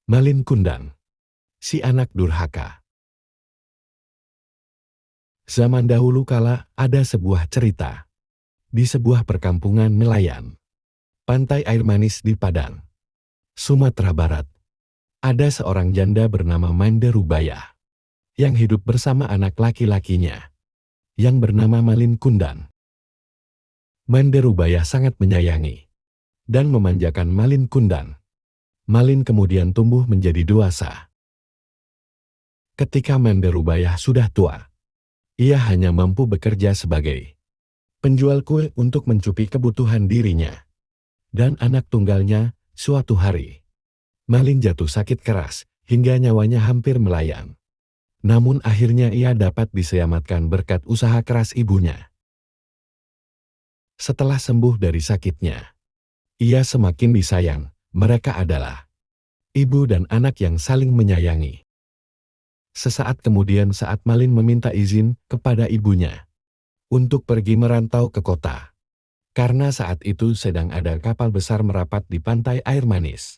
Malin Kundang, si anak durhaka. Zaman dahulu kala ada sebuah cerita. Di sebuah perkampungan nelayan, pantai air manis di Padang, Sumatera Barat, ada seorang janda bernama Mande Rubaya, yang hidup bersama anak laki-lakinya, yang bernama Malin Kundang. Mande Rubaya sangat menyayangi dan memanjakan Malin Kundang. Malin kemudian tumbuh menjadi dewasa. Ketika Mande Rubaya sudah tua, ia hanya mampu bekerja sebagai penjual kue untuk mencukupi kebutuhan dirinya dan anak tunggalnya. Suatu hari, Malin jatuh sakit keras hingga nyawanya hampir melayang. Namun akhirnya ia dapat diselamatkan berkat usaha keras ibunya. Setelah sembuh dari sakitnya, ia semakin disayang. Mereka adalah ibu dan anak yang saling menyayangi. Sesaat kemudian saat Malin meminta izin kepada ibunya untuk pergi merantau ke kota, karena saat itu sedang ada kapal besar merapat di pantai air manis.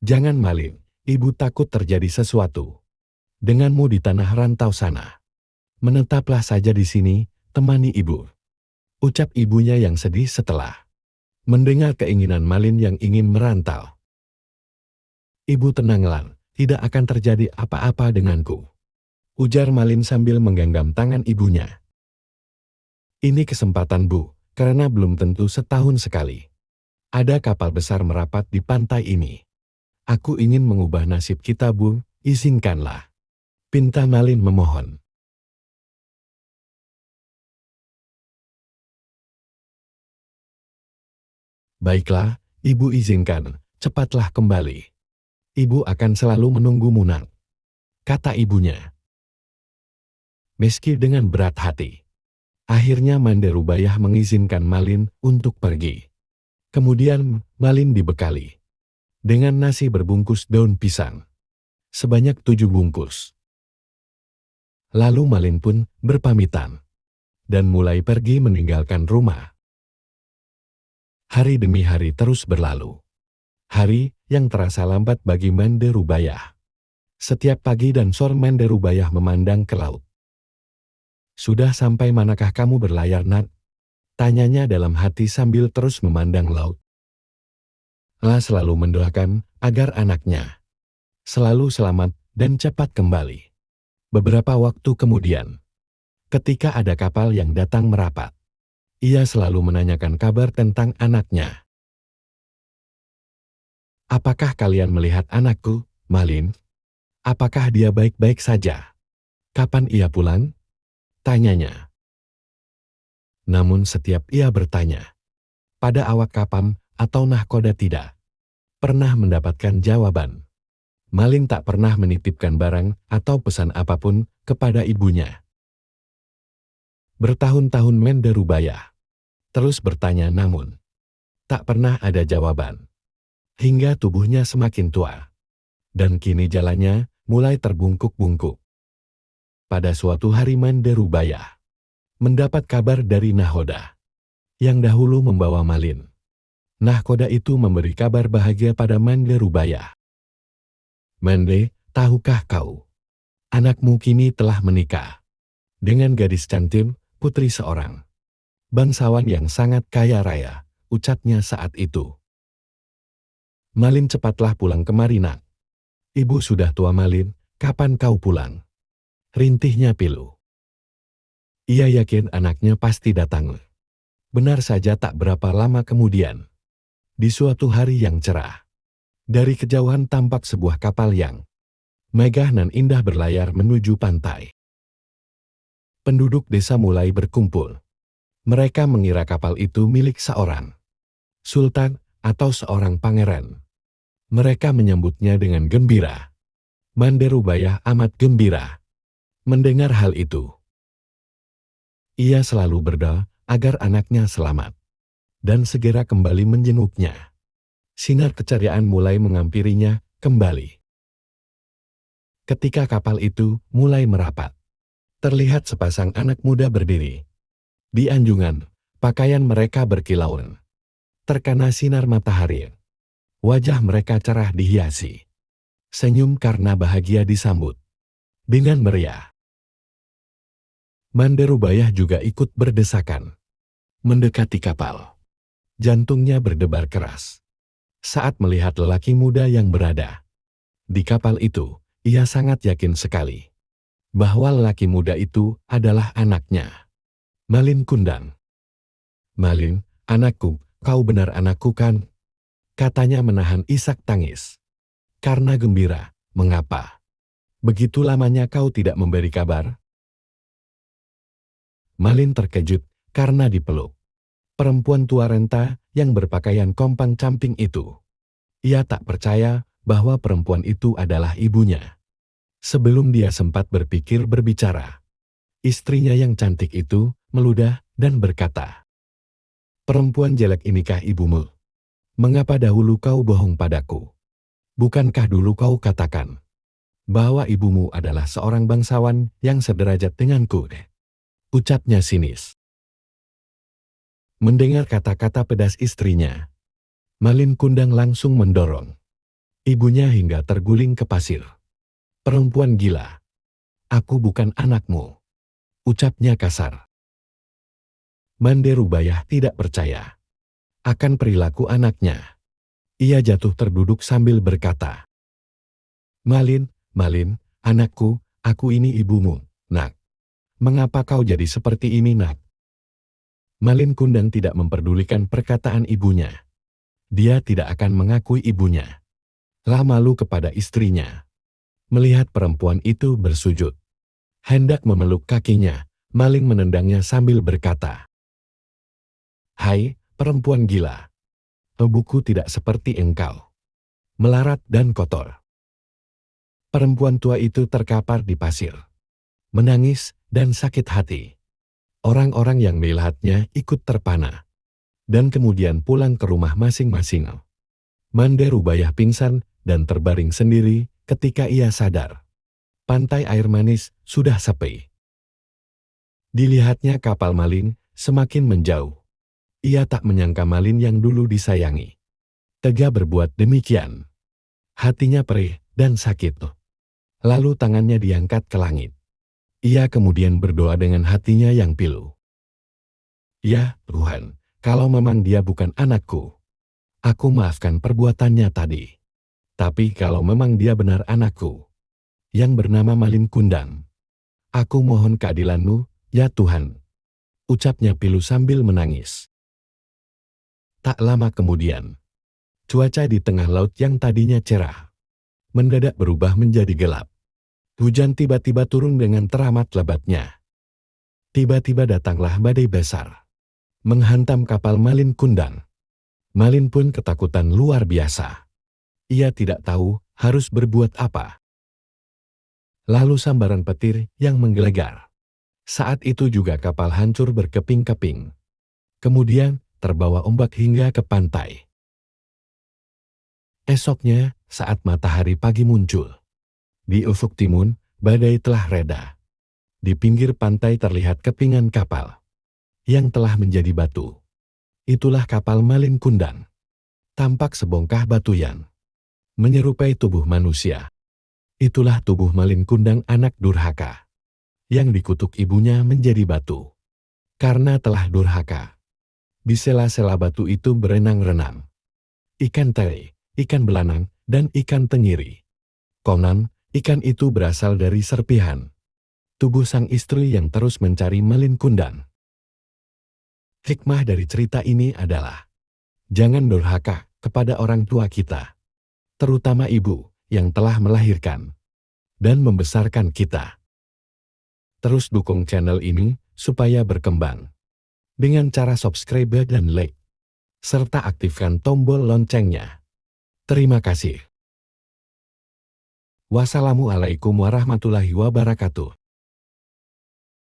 "Jangan Malin, ibu takut terjadi sesuatu denganmu di tanah rantau sana. Menetaplah saja di sini, temani ibu," ucap ibunya yang sedih setelah mendengar keinginan Malin yang ingin merantau. "Ibu tenanglah, tidak akan terjadi apa-apa denganku," ujar Malin sambil menggenggam tangan ibunya. "Ini kesempatan Bu, karena belum tentu setahun sekali ada kapal besar merapat di pantai ini. Aku ingin mengubah nasib kita Bu, izinkanlah," pinta Malin memohon. "Baiklah, ibu izinkan, cepatlah kembali. Ibu akan selalu menunggumu nak," kata ibunya. Meski dengan berat hati, akhirnya Mande Rubaya mengizinkan Malin untuk pergi. Kemudian Malin dibekali dengan nasi berbungkus daun pisang, sebanyak 7 bungkus. Lalu Malin pun berpamitan dan mulai pergi meninggalkan rumah. Hari demi hari terus berlalu. Hari yang terasa lambat bagi Mande Rubaya. Setiap pagi dan sore Mande Rubaya memandang ke laut. "Sudah sampai manakah kamu berlayar nak?" tanyanya dalam hati sambil terus memandang laut. La selalu mendoakan agar anaknya selalu selamat dan cepat kembali. Beberapa waktu kemudian, ketika ada kapal yang datang merapat, ia selalu menanyakan kabar tentang anaknya. "Apakah kalian melihat anakku, Malin? Apakah dia baik-baik saja? Kapan ia pulang?" tanyanya. Namun setiap ia bertanya, pada awak kapal atau nahkoda tidak pernah mendapatkan jawaban. Malin tak pernah menitipkan barang atau pesan apapun kepada ibunya. Bertahun-tahun Mande Rubaya terus bertanya namun tak pernah ada jawaban. Hingga tubuhnya semakin tua. Dan kini jalannya mulai terbungkuk-bungkuk. Pada suatu hari Mande Rubaya mendapat kabar dari nahkoda yang dahulu membawa Malin. Nahkoda itu memberi kabar bahagia pada Mande Rubaya. "Mande, tahukah kau? Anakmu kini telah menikah dengan gadis cantik, putri seorang bangsawan yang sangat kaya raya," ucapnya saat itu. "Malin, cepatlah pulang kemari nak. Ibu sudah tua Malin, kapan kau pulang?" rintihnya pilu. Ia yakin anaknya pasti datang. Benar saja tak berapa lama kemudian, di suatu hari yang cerah, dari kejauhan tampak sebuah kapal yang megah nan indah berlayar menuju pantai. Penduduk desa mulai berkumpul. Mereka mengira kapal itu milik seorang sultan atau seorang pangeran. Mereka menyambutnya dengan gembira. Mande Rubaya amat gembira mendengar hal itu. Ia selalu berdoa agar anaknya selamat dan segera kembali menjenguknya. Sinar keceriaan mulai menghampirinya kembali. Ketika kapal itu mulai merapat, terlihat sepasang anak muda berdiri di anjungan. Pakaian mereka berkilauan terkena sinar matahari. Wajah mereka cerah dihiasi senyum karena bahagia disambut dengan meriah. Manderubaya juga ikut berdesakan mendekati kapal. Jantungnya berdebar keras saat melihat lelaki muda yang berada di kapal itu. Ia sangat yakin sekali bahwa lelaki muda itu adalah anaknya, Malin Kundang. "Malin, anakku, kau benar anakku kan?" katanya menahan isak tangis. Karena gembira, "Mengapa? Begitu lamanya kau tidak memberi kabar?" Malin terkejut karena dipeluk perempuan tua renta yang berpakaian compang-camping itu. Ia tak percaya bahwa perempuan itu adalah ibunya. Sebelum dia sempat berpikir berbicara, istrinya yang cantik itu meludah dan berkata, "Perempuan jelek inikah ibumu? Mengapa dahulu kau bohong padaku? Bukankah dulu kau katakan bahwa ibumu adalah seorang bangsawan yang sederajat denganku?" Ucapnya sinis. Mendengar kata-kata pedas istrinya, Malin Kundang langsung mendorong ibunya hingga terguling ke pasir. "Perempuan gila, aku bukan anakmu," ucapnya kasar. Manderubaya tidak percaya akan perilaku anaknya. Ia jatuh terduduk sambil berkata, "Malin, Malin, anakku, aku ini ibumu, nak. Mengapa kau jadi seperti ini, nak?" Malin Kundang tidak memperdulikan perkataan ibunya. Dia tidak akan mengakui ibunya. Lah malu kepada istrinya. Melihat perempuan itu bersujud, hendak memeluk kakinya, Malin menendangnya sambil berkata, "Hai, perempuan gila. Tubuhku tidak seperti engkau. Melarat dan kotor." Perempuan tua itu terkapar di pasir, menangis dan sakit hati. Orang-orang yang melihatnya ikut terpana, dan kemudian pulang ke rumah masing-masing. Manderubaya pingsan dan terbaring sendiri ketika ia sadar. Pantai air manis sudah sepi. Dilihatnya kapal Malin semakin menjauh. Ia tak menyangka Malin yang dulu disayangi tega berbuat demikian. Hatinya perih dan sakit. Lalu tangannya diangkat ke langit. Ia kemudian berdoa dengan hatinya yang pilu. "Ya Tuhan, kalau memang dia bukan anakku, aku maafkan perbuatannya tadi. Tapi kalau memang dia benar anakku, yang bernama Malin Kundang, aku mohon keadilan-Mu, ya Tuhan," ucapnya pilu sambil menangis. Tak lama kemudian, cuaca di tengah laut yang tadinya cerah mendadak berubah menjadi gelap. Hujan tiba-tiba turun dengan teramat lebatnya. Tiba-tiba datanglah badai besar, menghantam kapal Malin Kundang. Malin pun ketakutan luar biasa. Ia tidak tahu harus berbuat apa. Lalu sambaran petir yang menggelegar. Saat itu juga kapal hancur berkeping-keping. Kemudian terbawa ombak hingga ke pantai. Esoknya, saat matahari pagi muncul, di ufuk timun, badai telah reda. Di pinggir pantai terlihat kepingan kapal yang telah menjadi batu. Itulah kapal Malin Kundang. Tampak sebongkah batu yang menyerupai tubuh manusia. Itulah tubuh Malin Kundang, anak durhaka, yang dikutuk ibunya menjadi batu. Karena telah durhaka, di sela-sela batu itu berenang-renang ikan tele, ikan belanang, dan ikan tenggiri. Konon, ikan itu berasal dari serpihan tubuh sang istri yang terus mencari Malin Kundang. Hikmah dari cerita ini adalah, jangan durhaka kepada orang tua kita, terutama ibu yang telah melahirkan dan membesarkan kita. Terus dukung channel ini supaya berkembang dengan cara subscribe dan like, serta aktifkan tombol loncengnya. Terima kasih. Wassalamualaikum warahmatullahi wabarakatuh.